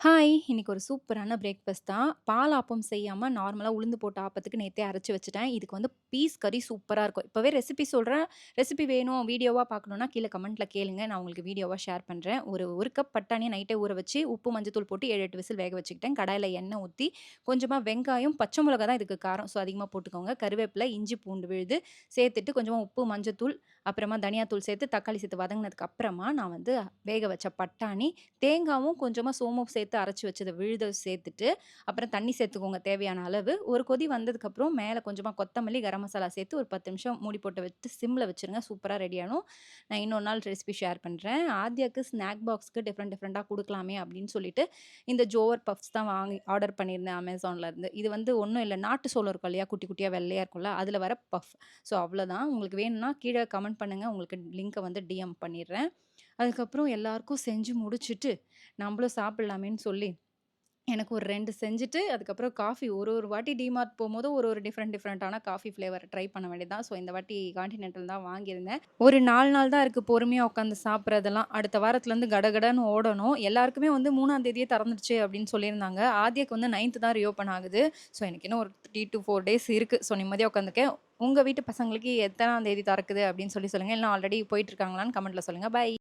Hi! இன்னைக்கு ஒரு சூப்பரான பிரேக்ஃபாஸ்ட் தான். பால் ஆப்பம் செய்யாம நார்மலா உளுந்து போட்ட ஆப்பத்துக்கு நேத்தே அரைச்சு வச்சுட்டேன். இதுக்கு வந்து பீஸ் கறி சூப்பரா இருக்கும். இப்பவே ரெசிபி சொல்றேன். ரெசிபி வேணும், வீடியோவா பார்க்கணும்னா கீழ கமெண்ட்ல கேளுங்க. நான் உங்களுக்கு வீடியோவா ஷேர் பண்றேன். ஒரு 1 கப் பட்டாணிய நைட்டே ஊற வச்சு, உப்பு, மஞ்சத்தூள் போட்டு 7, 8 விசில் வேக வச்சுக்கிட்டேன். கடாயில எண்ணெய் ஊத்தி, கொஞ்சமா வெங்காயம், பச்சை மிளகா தான் இதுக்கு காரம். ஸோ அதிகமா போட்டுக்கோங்க. கருவேப்பிலை, இஞ்சி, பூண்டு விழுது சேர்த்துட்டு கொஞ்சமா உப்பு, மஞ்சத்தூள், அப்புறமா தனியாத்தூள் சேர்த்து, தக்காளி சேர்த்து வதங்குனதுக்கு அப்புறமா நான் வந்து வேக வச்ச பட்டாணி, தேங்காவும் கொஞ்சமா சோம்பும் சேர்த்து அரைச்சு வச்சத விழுத சேர்த்துட்டு, அப்புறம் தண்ணி சேர்த்துக்கோங்க தேவையான அளவு. ஒரு கொதி வந்ததுக்கப்புறம் மேல கொஞ்சமா கொத்தமல்லி, கரம் மசாலா சேர்த்து ஒரு 10 நிமிஷம் மூடி போட்டு வச்சு சிம்ல வச்சுருங்க. சூப்பரா ரெடி ஆயிடும். நான் இன்னொரு நாள் ரெசிபி ஷேர் பண்றேன். ஆத்யாக்கு ஸ்நாக் பாக்ஸ்க்கு டிஃபரெண்டா குடுக்கலாமே அப்படின்னு சொல்லிட்டு, இந்த ஜோவர் பஃப்ஸ் தான் வாங்கி ஆர்டர் பண்ணியிருந்தேன் Amazonல இருந்து. இது வந்து ஒண்ணும் இல்ல. நாட்டு சோளம் இருக்கும் இல்லையா? குட்டி குட்டியா வெள்ளையா இருக்கும்ல, அதுல வர பஃப். ஸோ அவ்வளோதான். உங்களுக்கு வேணும்னா கீழ கமெண்ட் பண்ணுங்க. உங்களுக்கு லிங்க்க வந்து டிஎம் பண்ணிடுறேன். அதுக்கப்புறம் எல்லாருக்கும் செஞ்சு முடிச்சுட்டு, நம்பளும் சாப்பிடலாமேன்னு சொல்லி, எனக்கு ஒரு 2 செஞ்சுட்டு, அதுக்கப்புறம் காஃபி ஒரு ஒரு வாட்டி டிமார்ட் போம்போது ஒரு ஒரு டிஃபரெண்டான காஃபி ஃப்ளேவர் ட்ரை பண்ண வேண்டியது தான். ஸோ இந்த வாட்டி கான்டினென்டல் தான் வாங்கியிருந்தேன். ஒரு 4 நாள் தான் இருக்கு பொறுமையா உட்காந்து சாப்பிடுறதெல்லாம். அடுத்த வாரத்துலருந்து கடகடன்னு ஓடணும். எல்லாருக்குமே வந்து 3ஆம் தேதியே திறந்துருச்சு அப்படின்னு சொல்லியிருந்தாங்க. ஆத்யாக்கு வந்து 9த் தான் ரீஓப்பன் ஆகுது. ஸோ எனக்கு இன்னும் ஒரு 3 to 4 டேஸ் இருக்கு. ஸோ நிம்மதியா உட்காந்துருக்கேன். உங்க வீட்டு பசங்களுக்கு எத்தனாம் தேதி திறக்குது அப்படின்னு சொல்லி சொல்லுங்க. இல்ல ஆல்ரெடி போயிட்டு இருக்காங்களான்னு கமெண்ட்ல சொல்லுங்க. பை.